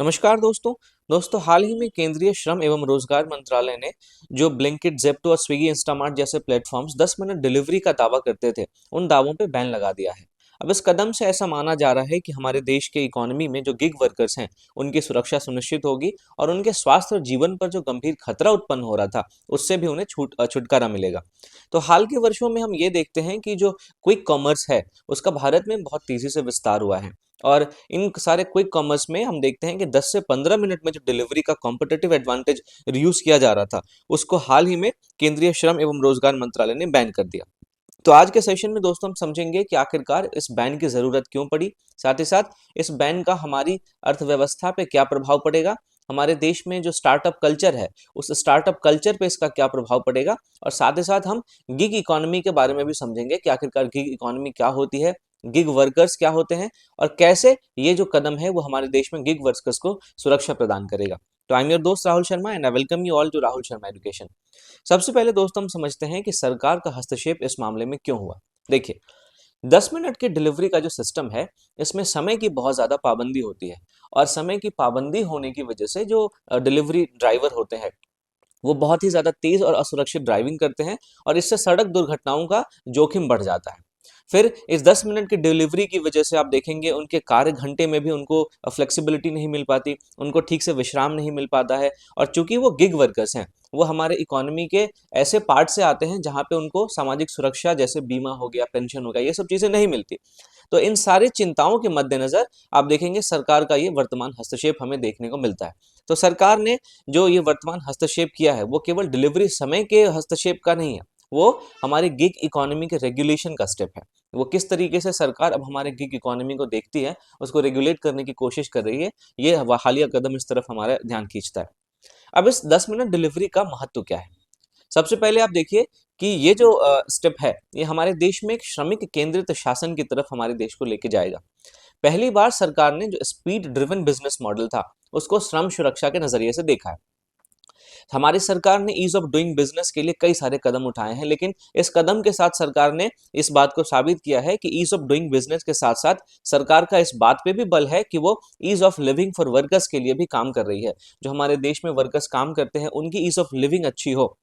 नमस्कार दोस्तों। हाल ही में केंद्रीय श्रम एवं रोजगार मंत्रालय ने जो ब्लिंकिट, ज़ेप्टो और स्विगी, इंस्टामार्ट जैसे प्लेटफॉर्म्स 10 मिनट डिलीवरी का दावा करते थे, उन दावों पे बैन लगा दिया है। अब इस कदम से ऐसा माना जा रहा है कि हमारे देश के इकोनॉमी में जो गिग वर्कर्स हैं, उनकी सुरक्षा सुनिश्चित होगी और उनके स्वास्थ्य और जीवन पर जो गंभीर खतरा उत्पन्न हो रहा था, उससे भी उन्हें छुटकारा मिलेगा। तो हाल के वर्षों में हम ये देखते हैं कि जो क्विक कॉमर्स है, उसका भारत में बहुत तेजी से विस्तार हुआ है। और इन सारे क्विक कॉमर्स में हम देखते हैं कि 10 से 15 मिनट में जो डिलीवरी का कॉम्पिटिटिव एडवांटेज यूज किया जा रहा था, उसको हाल ही में केंद्रीय श्रम एवं रोजगार मंत्रालय ने बैन कर दिया। तो आज के सेशन में दोस्तों हम समझेंगे कि आखिरकार इस बैन की जरूरत क्यों पड़ी, साथ ही साथ इस बैन का हमारी अर्थव्यवस्था पे क्या प्रभाव पड़ेगा, हमारे देश में जो स्टार्टअप कल्चर है, उस स्टार्टअप कल्चर पे इसका क्या प्रभाव पड़ेगा, और साथ ही साथ हम गिग इकोनॉमी के बारे में भी समझेंगे कि आखिरकार गिग इकोनॉमी क्या होती है, गिग वर्कर्स क्या होते हैं, और कैसे ये जो कदम है वो हमारे देश में गिग वर्कर्स को सुरक्षा प्रदान करेगा। तो आई एम योर दोस्त Rahul Sharma and I welcome you all to Rahul Sharma education. सबसे पहले दोस्तों हम समझते हैं कि सरकार का हस्तक्षेप इस मामले में क्यों हुआ। देखिए, 10 मिनट की डिलीवरी का जो सिस्टम है, इसमें समय की बहुत ज़्यादा पाबंदी होती है, और समय की पाबंदी होने की वजह से जो डिलीवरी ड्राइवर होते हैं, वो बहुत ही ज़्यादा तेज़ और असुरक्षित ड्राइविंग करते हैं, और इससे सड़क दुर्घटनाओं का जोखिम बढ़ जाता है। फिर इस 10 मिनट की डिलीवरी की वजह से आप देखेंगे उनके कार्य घंटे में भी उनको फ्लेक्सिबिलिटी नहीं मिल पाती, उनको ठीक से विश्राम नहीं मिल पाता है। और चूंकि वो गिग वर्कर्स हैं, वो हमारे इकोनॉमी के ऐसे पार्ट से आते हैं जहाँ पे उनको सामाजिक सुरक्षा जैसे बीमा हो गया, पेंशन हो गया, ये सब चीज़ें नहीं मिलती। तो इन सारी चिंताओं के मद्देनज़र आप देखेंगे सरकार का ये वर्तमान हस्तक्षेप हमें देखने को मिलता है। तो सरकार ने जो ये वर्तमान हस्तक्षेप किया है, वो केवल डिलीवरी समय के हस्तक्षेप का नहीं है, वो हमारे गिग इकोनॉमी के रेगुलेशन का स्टेप है। वो किस तरीके से सरकार अब हमारे गिग इकोनॉमी को देखती है, उसको रेगुलेट करने की कोशिश कर रही है, ये हालिया कदम इस तरफ हमारा ध्यान खींचता है। अब इस 10 मिनट डिलीवरी का महत्व क्या है? सबसे पहले आप देखिए कि ये जो स्टेप है, ये हमारे देश में एक श्रमिक केंद्रित शासन की तरफ हमारे देश को लेके जाएगा। पहली बार सरकार ने जो स्पीड ड्रिवन बिजनेस मॉडल था, उसको श्रम सुरक्षा के नजरिए से देखा है। हमारी सरकार ने ईज ऑफ डूइंग बिजनेस के लिए कई सारे कदम उठाए हैं, लेकिन इस कदम के साथ सरकार ने इस बात को साबित किया है कि ईज ऑफ डूइंग बिजनेस के साथ साथ सरकार का इस बात पे भी बल है कि वो ease of living for workers के लिए भी काम कर रही है। जो हमारे देश में वर्कर्स काम करते हैं, उनकी ईज ऑफ लिविंग अच्छी हो,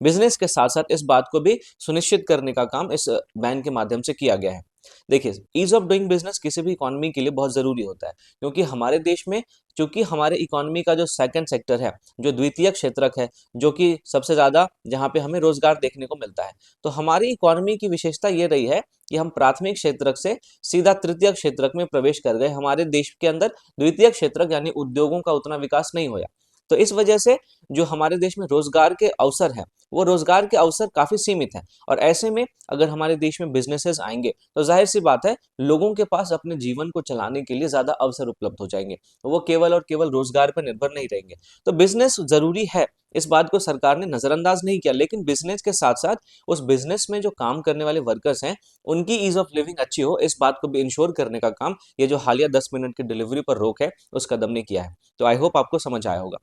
बिजनेस के साथ साथ इस बात को भी सुनिश्चित करने का काम इस बैन के माध्यम से किया गया है। देखिए, ईज ऑफ डूइंग बिजनेस किसी भी इकोनॉमी के लिए बहुत जरूरी होता है, क्योंकि हमारे देश में चूंकि हमारे इकोनॉमी का जो सेकंड सेक्टर है, जो द्वितीय क्षेत्रक है, जो कि सबसे ज्यादा जहाँ पे हमें रोजगार देखने को मिलता है, तो हमारी इकोनॉमी की विशेषता ये रही है कि हम प्राथमिक क्षेत्रक से सीधा तृतीय क्षेत्रक में प्रवेश कर गए। हमारे देश के अंदर द्वितीय क्षेत्रक यानी उद्योगों का उतना विकास नहीं हुआ। तो इस वजह से जो हमारे देश में रोजगार के अवसर हैं, वो रोजगार के अवसर काफी सीमित हैं। और ऐसे में अगर हमारे देश में बिजनेसेस आएंगे, तो जाहिर सी बात है, लोगों के पास अपने जीवन को चलाने के लिए ज्यादा अवसर उपलब्ध हो जाएंगे, वो केवल और केवल रोजगार पर निर्भर नहीं रहेंगे। तो बिजनेस जरूरी है, इस बात को सरकार ने नजरअंदाज नहीं किया, लेकिन बिजनेस के साथ साथ उस बिजनेस में जो काम करने वाले वर्कर्स हैं, उनकी ईज ऑफ लिविंग अच्छी हो, इस बात को भी इंश्योर करने का काम ये जो हालिया 10 मिनट की डिलीवरी पर रोक है, उस कदम ने किया है। तो आई होप आपको समझ आया होगा।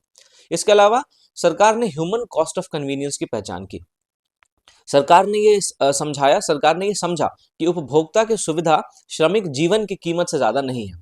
इसके अलावा सरकार ने ह्यूमन कॉस्ट ऑफ कन्वीनियंस की पहचान की। सरकार ने ये समझा कि उपभोक्ता की सुविधा श्रमिक जीवन की कीमत से ज्यादा नहीं है।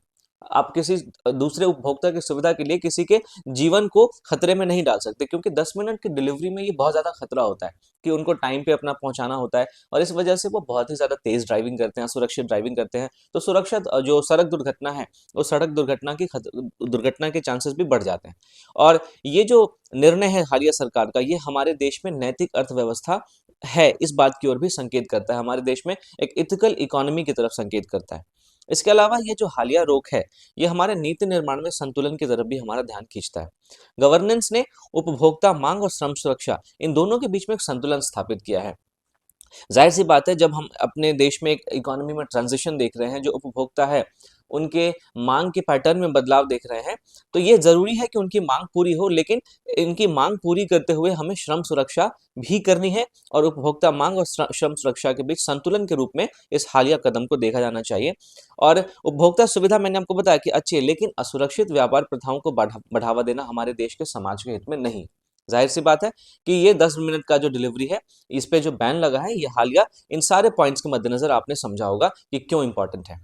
आप किसी दूसरे उपभोक्ता की सुविधा के लिए किसी के जीवन को खतरे में नहीं डाल सकते, क्योंकि 10 मिनट की डिलीवरी में ये बहुत ज्यादा खतरा होता है कि उनको टाइम पे अपना पहुंचाना होता है, और इस वजह से वो बहुत ही ज्यादा तेज ड्राइविंग करते हैं, सुरक्षित ड्राइविंग करते हैं। तो सुरक्षित जो सड़क दुर्घटना है, वो सड़क दुर्घटना के चांसेस भी बढ़ जाते हैं। और ये जो निर्णय है हालिया सरकार का, ये हमारे देश में नैतिक अर्थव्यवस्था है, इस बात की ओर भी संकेत करता है। हमारे देश में एक इथिकल इकोनॉमी की तरफ संकेत करता है। इसके अलावा ये जो हालिया रोक है, ये हमारे नीति निर्माण में संतुलन की तरफ भी हमारा ध्यान खींचता है। गवर्नेंस ने उपभोक्ता मांग और श्रम सुरक्षा, इन दोनों के बीच में एक संतुलन स्थापित किया है। जाहिर सी बात है, जब हम अपने देश में एक इकोनॉमी में ट्रांजिशन देख रहे हैं, जो उपभोक्ता है उनके मांग के पैटर्न में बदलाव देख रहे हैं, तो ये जरूरी है कि उनकी मांग पूरी हो, लेकिन इनकी मांग पूरी करते हुए हमें श्रम सुरक्षा भी करनी है, और उपभोक्ता मांग और श्रम सुरक्षा के बीच संतुलन के रूप में इस हालिया कदम को देखा जाना चाहिए। और उपभोक्ता सुविधा मैंने आपको बताया कि अच्छी है, लेकिन असुरक्षित व्यापार प्रथाओं को बढ़ावा देना हमारे देश के समाज के हित में नहीं। जाहिर सी बात है कि ये 10 मिनट का जो डिलीवरी है, इस पे जो बैन लगा है, ये हालिया इन सारे पॉइंट्स के मद्देनजर आपने समझा होगा कि क्यों इंपॉर्टेंट है।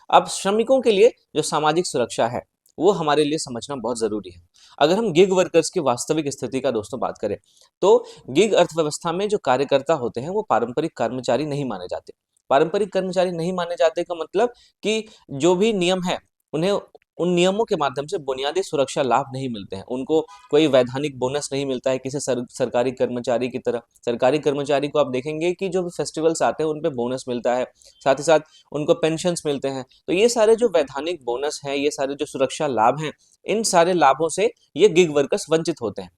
अब श्रमिकों के लिए जो सामाजिक सुरक्षा है, वो हमारे लिए समझना बहुत जरूरी है। अगर हम गिग वर्कर्स की वास्तविक स्थिति का दोस्तों बात करें, तो गिग अर्थव्यवस्था में जो कार्यकर्ता होते हैं वो पारंपरिक कर्मचारी नहीं माने जाते। पारंपरिक कर्मचारी नहीं माने जाते का मतलब कि जो भी नियम है, उन्हें उन नियमों के माध्यम से बुनियादी सुरक्षा लाभ नहीं मिलते हैं। उनको कोई वैधानिक बोनस नहीं मिलता है किसी सरकारी कर्मचारी की तरह। सरकारी कर्मचारी को आप देखेंगे कि जो भी फेस्टिवल्स आते हैं उन पे बोनस मिलता है, साथ ही साथ उनको पेंशन्स मिलते हैं। तो ये सारे जो वैधानिक बोनस हैं, ये सारे जो सुरक्षा लाभ हैं, इन सारे लाभों से ये गिग वर्कर्स वंचित होते हैं।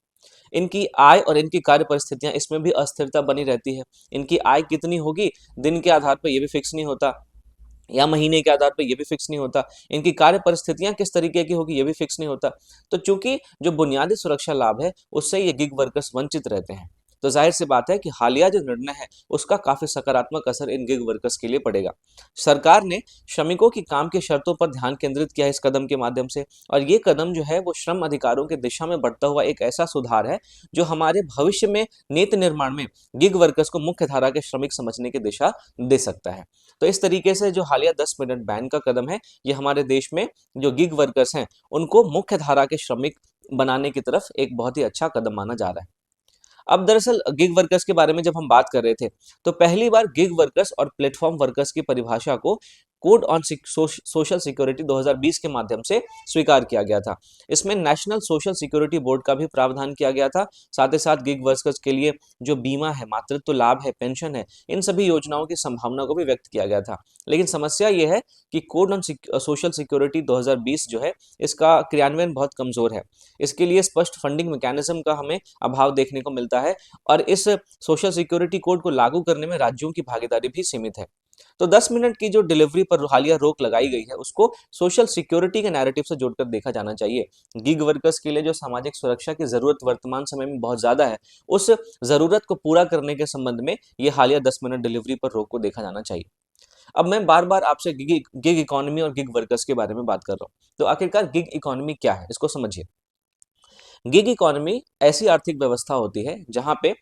इनकी आय और इनकी कार्य परिस्थितियां, इसमें भी अस्थिरता बनी रहती है। इनकी आय कितनी होगी दिन के आधार पर ये भी फिक्स नहीं होता, या महीने के आधार पर ये भी फिक्स नहीं होता। इनकी कार्य परिस्थितियां किस तरीके की होगी ये भी फिक्स नहीं होता। तो चूंकि जो बुनियादी सुरक्षा लाभ है उससे ये गिग वर्कर्स वंचित रहते हैं। तो जाहिर सी बात है कि हालिया जो निर्णय है उसका काफी सकारात्मक असर इन गिग वर्कर्स के लिए पड़ेगा। सरकार ने श्रमिकों की काम की शर्तों पर ध्यान केंद्रित किया है इस कदम के माध्यम से, और ये कदम जो है वो श्रम अधिकारों की दिशा में बढ़ता हुआ एक ऐसा सुधार है जो हमारे भविष्य में नीति निर्माण में गिग वर्कर्स को मुख्य धारा के श्रमिक समझने की दिशा दे सकता है। तो इस तरीके से जो हालिया 10 मिनट बैन का कदम है, ये हमारे देश में जो गिग वर्कर्स हैं उनको मुख्य धारा के श्रमिक बनाने की तरफ एक बहुत ही अच्छा कदम माना जा रहा है। अब दरअसल गिग वर्कर्स के बारे में जब हम बात कर रहे थे, तो पहली बार गिग वर्कर्स और प्लेटफॉर्म वर्कर्स की परिभाषा को कोड ऑन सोशल सिक्योरिटी 2020 के माध्यम से स्वीकार किया गया था। इसमें नेशनल सोशल सिक्योरिटी बोर्ड का भी प्रावधान किया गया था। साथ ही साथ गिग वर्कर्स के लिए जो बीमा है, मातृत्व लाभ है, पेंशन है, इन सभी योजनाओं की संभावना को भी व्यक्त किया गया था। लेकिन समस्या ये है कि कोड ऑन सोशल सिक्योरिटी 2020 जो है, इसका क्रियान्वयन बहुत कमजोर है। इसके लिए स्पष्ट फंडिंग मैकेनिज्म का हमें अभाव देखने को मिलता है, और इस सोशल सिक्योरिटी कोड को लागू करने में राज्यों की भागीदारी भी सीमित है। तो 10 मिनट की जो डिलीवरी पर हालिया रोक लगाई गई है उसको सोशल सिक्योरिटी के नैरेटिव से जोड़कर देखा जाना चाहिए। गिग वर्कर्स के लिए जो सामाजिक सुरक्षा की जरूरत वर्तमान समय में बहुत ज्यादा है, उस जरूरत को पूरा करने के संबंध में ये हालिया 10 मिनट डिलीवरी पर रोक को देखा जाना चाहिए। अब मैं बार बार आपसे गिग इकोनॉमी और गिग वर्कर्स के बारे में बात कर रहा हूँ, तो आखिरकार गिग इकोनॉमी क्या है इसको समझिए। गिग इकोनॉमी ऐसी आर्थिक व्यवस्था होती है जहां पे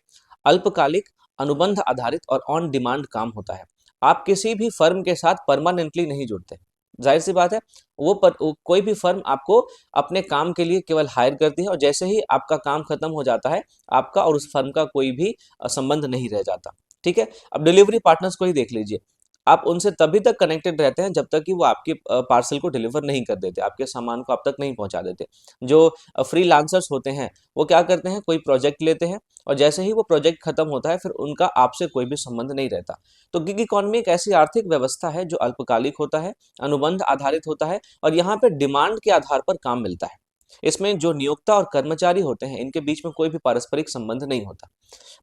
अल्पकालिक, अनुबंध आधारित और ऑन डिमांड काम होता है। आप किसी भी फर्म के साथ परमानेंटली नहीं जुड़ते। जाहिर सी बात है, कोई भी फर्म आपको अपने काम के लिए केवल हायर करती है, और जैसे ही आपका काम खत्म हो जाता है, आपका और उस फर्म का कोई भी संबंध नहीं रह जाता। ठीक है। अब डिलीवरी पार्टनर्स को ही देख लीजिए। आप उनसे तभी तक कनेक्टेड रहते हैं जब तक कि वो आपके पार्सल को डिलीवर नहीं कर देते, आपके सामान को आप तक नहीं पहुंचा देते। जो फ्रीलांसर्स होते हैं वो क्या करते हैं, कोई प्रोजेक्ट लेते हैं, और जैसे ही वो प्रोजेक्ट खत्म होता है फिर उनका आपसे कोई भी संबंध नहीं रहता। तो गिग इकोनॉमी एक ऐसी आर्थिक व्यवस्था है जो अल्पकालिक होता है, अनुबंध आधारित होता है, और यहाँ पे डिमांड के आधार पर काम मिलता है। इसमें जो नियोक्ता और कर्मचारी होते हैं इनके बीच में कोई भी पारस्परिक संबंध नहीं होता।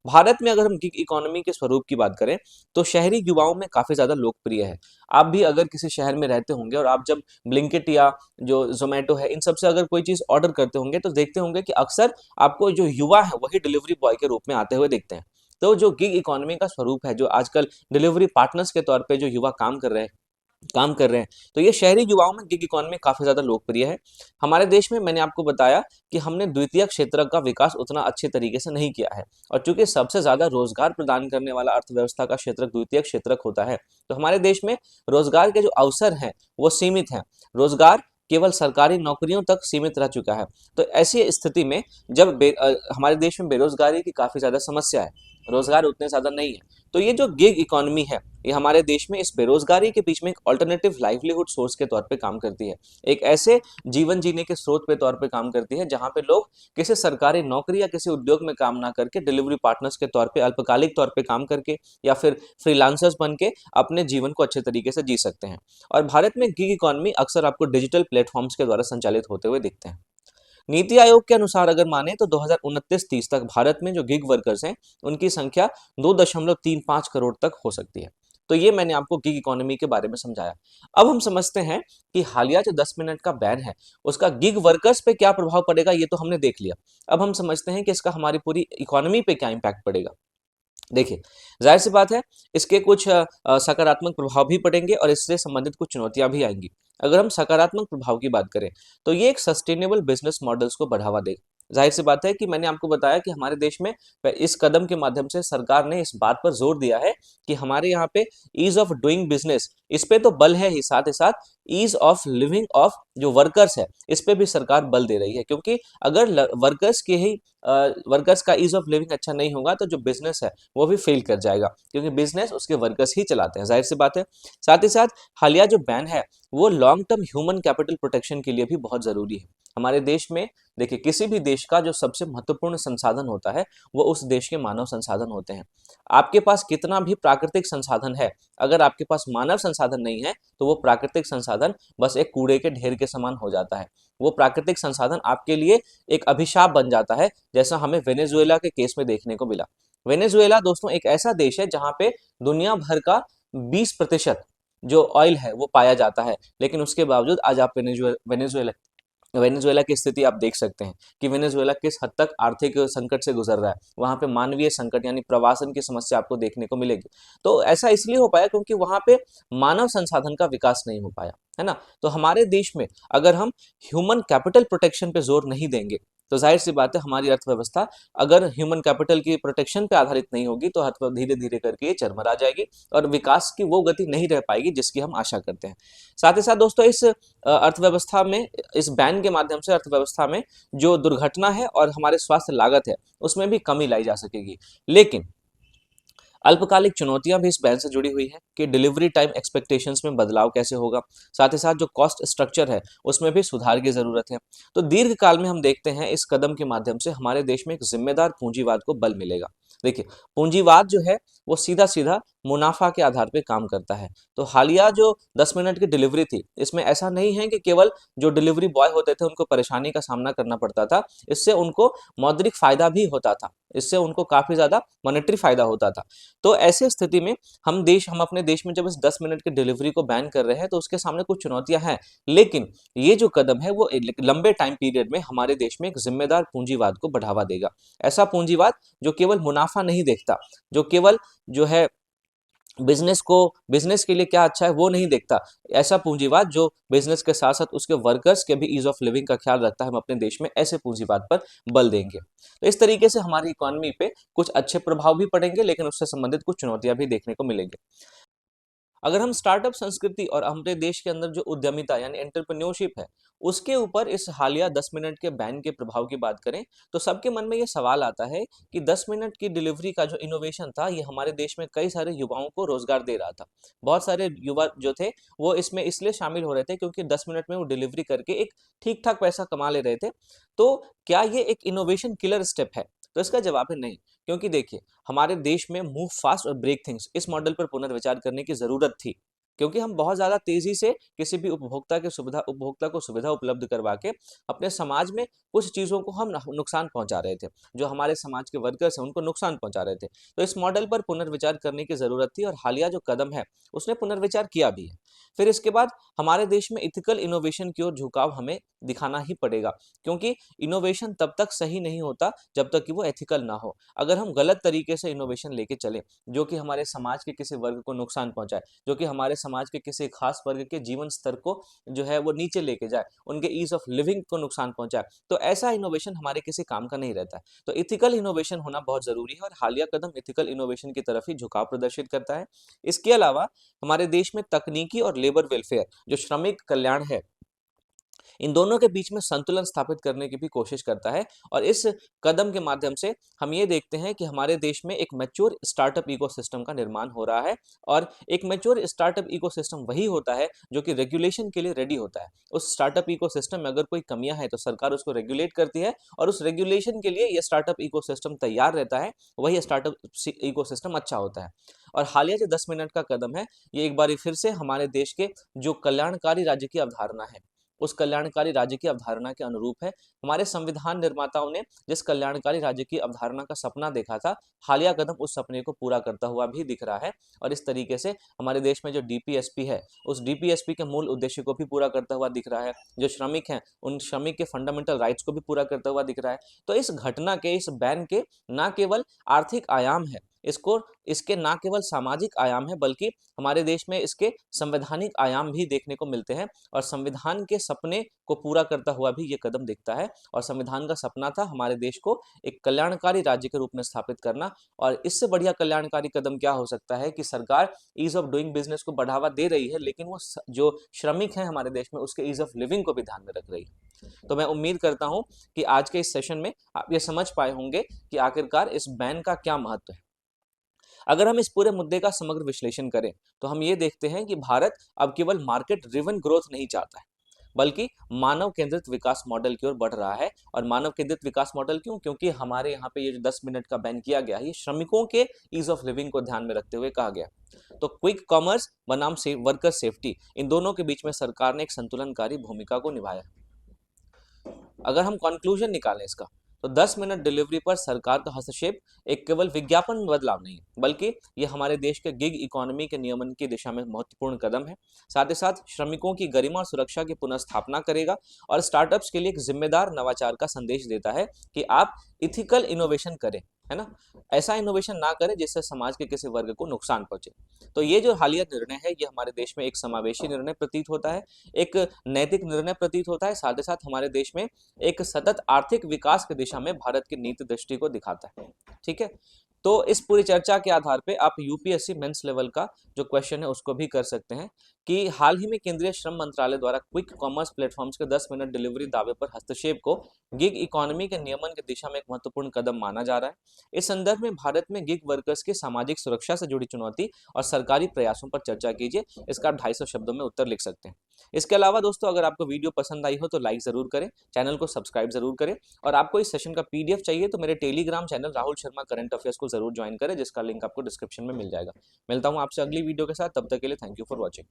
भारत में अगर हम गिग इकोनॉमी के स्वरूप की बात करें, तो शहरी युवाओं में काफी ज्यादा लोकप्रिय है। आप भी अगर किसी शहर में रहते होंगे और आप जब ब्लिंकिट या जो जोमेटो है इन सब से अगर कोई चीज ऑर्डर करते होंगे, तो देखते होंगे कि अक्सर आपको जो युवा है वही डिलीवरी बॉय के रूप में आते हुए दिखते हैं। तो जो गिग इकोनॉमी का स्वरूप है, जो आजकल डिलीवरी पार्टनर्स के तौर पे जो युवा काम कर रहे हैं, तो ये शहरी युवाओं में गिग इकोनॉमी काफी ज्यादा लोकप्रिय है। हमारे देश में मैंने आपको बताया कि हमने द्वितीयक क्षेत्र का विकास उतना अच्छे तरीके से नहीं किया है, और चूंकि सबसे ज्यादा रोजगार प्रदान करने वाला अर्थव्यवस्था का क्षेत्र द्वितीयक क्षेत्र होता है, तो हमारे देश में रोजगार के जो अवसर हैं वो सीमित हैं। रोजगार केवल सरकारी नौकरियों तक सीमित रह चुका है। तो ऐसी स्थिति में जब हमारे देश में बेरोजगारी की काफी ज्यादा समस्या है, रोजगार उतने ज्यादा नहीं है, तो ये जो गिग इकोनॉमी है ये हमारे देश में इस बेरोजगारी के बीच में एक अल्टरनेटिव लाइवलीहुड सोर्स के तौर पे काम करती है। एक ऐसे जीवन जीने के स्रोत पे तौर पे काम करती है जहां पे लोग किसी सरकारी नौकरी या किसी उद्योग में काम ना करके डिलीवरी पार्टनर्स के तौर पे, अल्पकालिक तौर पे काम करके, या फिर फ्रीलांसर्स बन के अपने जीवन को अच्छे तरीके से जी सकते हैं। और भारत में गिग इकोनॉमी अक्सर आपको डिजिटल प्लेटफॉर्म्स के द्वारा संचालित होते हुए दिखते हैं। नीति आयोग के अनुसार अगर माने तो 2029-30 तक भारत में जो गिग वर्कर्स हैं उनकी संख्या 2.35 करोड़ तक हो सकती है। तो ये मैंने आपको गिग इकोनॉमी के बारे में समझाया। अब हम समझते हैं कि हालिया जो 10 मिनट का बैन है उसका गिग वर्कर्स पे क्या प्रभाव पड़ेगा, ये तो हमने देख लिया। अब हम समझते हैं कि इसका हमारी पूरी इकोनॉमी पे क्या इम्पैक्ट पड़ेगा। देखिए, जाहिर सी बात है, इसके कुछ सकारात्मक प्रभाव भी पड़ेंगे और इससे संबंधित कुछ चुनौतियां भी आएंगी। अगर हम सकारात्मक प्रभाव की बात करें, तो ये एक सस्टेनेबल बिजनेस मॉडल्स को बढ़ावा देगा। जाहिर सी बात है कि मैंने आपको बताया कि हमारे देश में इस कदम के माध्यम से सरकार ने इस बात पर जोर दिया है कि हमारे यहाँ पे ईज ऑफ डूइंग बिजनेस, इस पे तो बल है ही, साथ ही साथ ईज ऑफ लिविंग ऑफ जो वर्कर्स है, इस पे भी सरकार बल दे रही है। क्योंकि अगर वर्कर्स के ही वर्कर्स का ईज ऑफ लिविंग अच्छा नहीं होगा तो जो बिजनेस है वो भी फेल कर जाएगा, क्योंकि बिजनेस उसके वर्कर्स ही चलाते हैं, जाहिर सी बात है। साथ ही साथ हालिया जो बैन है वो long term human capital protection के लिए भी बहुत जरूरी है। हमारे देश में देखिए, किसी भी देश का जो सबसे महत्वपूर्ण संसाधन होता है वो उस देश के मानव संसाधन होते हैं। आपके पास कितना भी प्राकृतिक संसाधन है, अगर आपके पास मानव संसाधन नहीं है तो वो प्राकृतिक संसाधन बस एक कूड़े के ढेर के समान हो जाता है। वो प्राकृतिक संसाधन आपके लिए एक अभिशाप बन जाता है, जैसा हमें वेनेजुएला के केस में देखने को मिला। वेनेजुएला दोस्तों एक ऐसा देश है जहां पे दुनिया भर का 20% जो ऑयल है वो पाया जाता है, लेकिन उसके बावजूद आज आप वेनेजुएला वेनेजुएला की स्थिति आप देख सकते हैं कि वेनेजुएला किस हद तक आर्थिक संकट से गुजर रहा है। वहां पे मानवीय संकट यानी प्रवासन की समस्या आपको देखने को मिलेगी। तो ऐसा इसलिए हो पाया क्योंकि वहां पे मानव संसाधन का विकास नहीं हो पाया, है ना। तो हमारे देश में अगर हम ह्यूमन कैपिटल प्रोटेक्शन पे जोर नहीं देंगे तो जाहिर सी बात है हमारी अर्थव्यवस्था अगर ह्यूमन कैपिटल की प्रोटेक्शन पे आधारित नहीं होगी तो धीरे धीरे करके ये चरमरा जाएगी और विकास की वो गति नहीं रह पाएगी जिसकी हम आशा करते हैं। साथ ही साथ दोस्तों इस अर्थव्यवस्था में, इस बैन के माध्यम से अर्थव्यवस्था में जो दुर्घटना है और हमारे स्वास्थ्य लागत है उसमें भी कमी लाई जा सकेगी। लेकिन अल्पकालिक चुनौतियां भी इस बैन से जुड़ी हुई है कि डिलीवरी टाइम एक्सपेक्टेशंस में बदलाव कैसे होगा, साथ ही साथ जो कॉस्ट स्ट्रक्चर है उसमें भी सुधार की जरूरत है। तो दीर्घ काल में हम देखते हैं इस कदम के माध्यम से हमारे देश में एक जिम्मेदार पूंजीवाद को बल मिलेगा। देखिए, पूंजीवाद जो है वो सीधा सीधा मुनाफा के आधार पर काम करता है। तो हालिया जो 10 मिनट की डिलीवरी थी, इसमें ऐसा नहीं है कि केवल जो डिलीवरी बॉय होते थे उनको परेशानी का सामना करना पड़ता था, इससे उनको मौद्रिक फायदा भी होता था, इससे उनको काफी ज्यादा मॉनेटरी फायदा होता था। तो ऐसी स्थिति में हम अपने देश में जब इस 10 मिनट की डिलीवरी को बैन कर रहे हैं तो उसके सामने कुछ चुनौतियां हैं। लेकिन ये जो कदम है वो एक लंबे टाइम पीरियड में हमारे देश में एक जिम्मेदार पूंजीवाद को बढ़ावा देगा। ऐसा पूंजीवाद जो केवल मुनाफा नहीं देखता, जो केवल जो है बिजनेस के लिए क्या अच्छा है वो नहीं देखता, ऐसा पूंजीवाद जो बिजनेस के साथ साथ उसके वर्कर्स के भी ईज ऑफ लिविंग का ख्याल रखता है, हम अपने देश में ऐसे पूंजीवाद पर बल देंगे। तो इस तरीके से हमारी इकोनॉमी पे कुछ अच्छे प्रभाव भी पड़ेंगे, लेकिन उससे संबंधित कुछ चुनौतियां भी देखने को मिलेंगी। अगर हम स्टार्टअप संस्कृति और हमारे देश के अंदर जो उद्यमिता यानी एंटरप्रेन्योरशिप है उसके ऊपर इस हालिया 10 मिनट के बैन के प्रभाव की बात करें तो सबके मन में ये सवाल आता है कि 10 मिनट की डिलीवरी का जो इनोवेशन था ये हमारे देश में कई सारे युवाओं को रोजगार दे रहा था। बहुत सारे युवा जो थे वो इसमें इसलिए शामिल हो रहे थे क्योंकि 10 मिनट में वो डिलीवरी करके एक ठीक ठाक पैसा कमा ले रहे थे। तो क्या ये एक इनोवेशन किलर स्टेप है? तो इसका जवाब है नहीं। क्योंकि देखिए, हमारे देश में मूव फास्ट और ब्रेक थिंग्स इस मॉडल पर पुनर्विचार करने की जरूरत थी, क्योंकि हम बहुत ज्यादा तेजी से किसी भी उपभोक्ता को सुविधा उपलब्ध करवा के अपने समाज में कुछ चीजों को हम नुकसान पहुंचा रहे थे, जो हमारे समाज के वर्कर्स हैं उनको नुकसान पहुंचा रहे थे। तो इस मॉडल पर पुनर्विचार करने की जरूरत थी और हालिया जो कदम है उसने पुनर्विचार किया भी है। फिर इसके बाद हमारे देश में इथिकल इनोवेशन की ओर झुकाव हमें दिखाना ही पड़ेगा, क्योंकि इनोवेशन तब तक सही नहीं होता जब तक कि वो एथिकल ना हो। अगर हम गलत तरीके से इनोवेशन लेके चले जो कि हमारे समाज के किसी वर्ग को नुकसान पहुंचाए, जो कि हमारे समाज के किसी खास वर्ग के जीवन स्तर को जो है वो नीचे लेके जाए, उनके ईज ऑफ लिविंग को नुकसान पहुंचाए, तो ऐसा इनोवेशन हमारे किसी काम का नहीं रहता है। तो इथिकल इनोवेशन होना बहुत जरूरी है और हालिया कदम इथिकल इनोवेशन की तरफ ही झुकाव प्रदर्शित करता है। इसके अलावा हमारे देश में तकनीकी और लेबर वेलफेयर जो श्रमिक कल्याण है, इन दोनों के बीच में संतुलन स्थापित करने की भी कोशिश करता है। और इस कदम के माध्यम से हम ये देखते हैं कि हमारे देश में एक मैच्योर स्टार्टअप इकोसिस्टम का निर्माण हो रहा है। और एक मैच्योर स्टार्टअप इकोसिस्टम वही होता है जो कि रेगुलेशन के लिए रेडी होता है। उस स्टार्टअप इकोसिस्टम में अगर कोई कमियां हैं तो सरकार उसको रेगुलेट करती है और उस रेगुलेशन के लिए यह स्टार्टअप इकोसिस्टम तैयार रहता है, वही स्टार्टअप इकोसिस्टम अच्छा होता है। और हालिया जो 10 मिनट का कदम है ये एक बार फिर से हमारे देश के जो कल्याणकारी राज्य की अवधारणा है उस कल्याणकारी राज्य की अवधारणा के अनुरूप है। हमारे संविधान निर्माताओं ने जिस कल्याणकारी राज्य की अवधारणा का सपना देखा था, हालिया कदम उस सपने को पूरा करता हुआ भी दिख रहा है। और इस तरीके से हमारे देश में जो डीपीएसपी है उस डीपीएसपी के मूल उद्देश्य को भी पूरा करता हुआ दिख रहा है। जो श्रमिक हैं उन श्रमिक के फंडामेंटल राइट्स को भी पूरा करता हुआ दिख रहा है। तो इस घटना के, इस बैन के न केवल आर्थिक आयाम है, इसको इसके ना केवल सामाजिक आयाम है बल्कि हमारे देश में इसके संवैधानिक आयाम भी देखने को मिलते हैं और संविधान के सपने को पूरा करता हुआ भी ये कदम दिखता है। और संविधान का सपना था हमारे देश को एक कल्याणकारी राज्य के रूप में स्थापित करना, और इससे बढ़िया कल्याणकारी कदम क्या हो सकता है कि सरकार ईज ऑफ डूइंग बिजनेस को बढ़ावा दे रही है, लेकिन वो जो श्रमिक हैं हमारे देश में उसके ईज ऑफ लिविंग को भी ध्यान में रख रही है। तो मैं उम्मीद करता हूं कि आज के इस सेशन में आप ये समझ पाए होंगे कि आखिरकार इस बैन का क्या महत्व है। अगर हम इस पूरे मुद्दे का समग्र विश्लेषण करें तो हम ये देखते हैं कि भारत अब केवल मार्केट ड्रिवन ग्रोथ नहीं चाहता है बल्कि मानव केंद्रित विकास मॉडल की ओर बढ़ रहा है। और मानव केंद्रित विकास मॉडल क्यों? क्योंकि हमारे यहाँ पे ये जो 10 मिनट का बैन किया गया है ये श्रमिकों के ईज ऑफ लिविंग को ध्यान में रखते हुए कहा गया। तो क्विक कॉमर्स बनाम वर्कर सेफ्टी, इन दोनों के बीच में सरकार ने एक संतुलनकारी भूमिका को निभाया। अगर हम कंक्लूजन निकालें इसका, तो 10 मिनट डिलीवरी पर सरकार का हस्तक्षेप एक केवल विज्ञापन बदलाव नहीं है बल्कि ये हमारे देश के गिग इकोनॉमी के नियमन की दिशा में महत्वपूर्ण कदम है। साथ ही साथ श्रमिकों की गरिमा और सुरक्षा की पुनर्स्थापना करेगा और स्टार्टअप्स के लिए एक जिम्मेदार नवाचार का संदेश देता है कि आप इथिकल इनोवेशन करें, है ना, ऐसा इनोवेशन ना करें जिससे समाज के किसी वर्ग को नुकसान पहुंचे। तो ये जो हालिया निर्णय है ये हमारे देश में एक समावेशी निर्णय प्रतीत होता है, एक नैतिक निर्णय प्रतीत होता है, साथ ही साथ हमारे देश में एक सतत आर्थिक विकास की दिशा में भारत की नीति दृष्टि को दिखाता है। ठीक है, तो इस पूरी चर्चा के आधार पे आप यूपीएससी मेंस लेवल का जो क्वेश्चन है उसको भी कर सकते हैं कि हाल ही में केंद्रीय श्रम मंत्रालय द्वारा क्विक कॉमर्स प्लेटफॉर्म्स के 10 मिनट डिलीवरी दावे पर हस्तक्षेप को गिग इकोनॉमी के नियमन की दिशा में एक महत्वपूर्ण कदम माना जा रहा है। इस संदर्भ में भारत में गिग वर्कर्स की सामाजिक सुरक्षा से जुड़ी चुनौती और सरकारी प्रयासों पर चर्चा कीजिए। इसका 250 शब्दों में उत्तर लिख सकते हैं। इसके अलावा दोस्तों अगर आपको वीडियो पसंद आई हो तो लाइक जरूर करें, चैनल को सब्सक्राइब जरूर करें, और आपको इस सेशन का पीडीएफ चाहिए तो मेरे Telegram channel Rahul Sharma current affairs को जरूर ज्वाइन करें, जिसका लिंक आपको डिस्क्रिप्शन में मिल जाएगा। मिलता हूं आपसे अगली वीडियो के साथ, तब तक के लिए थैंक यू फॉर वॉचिंग।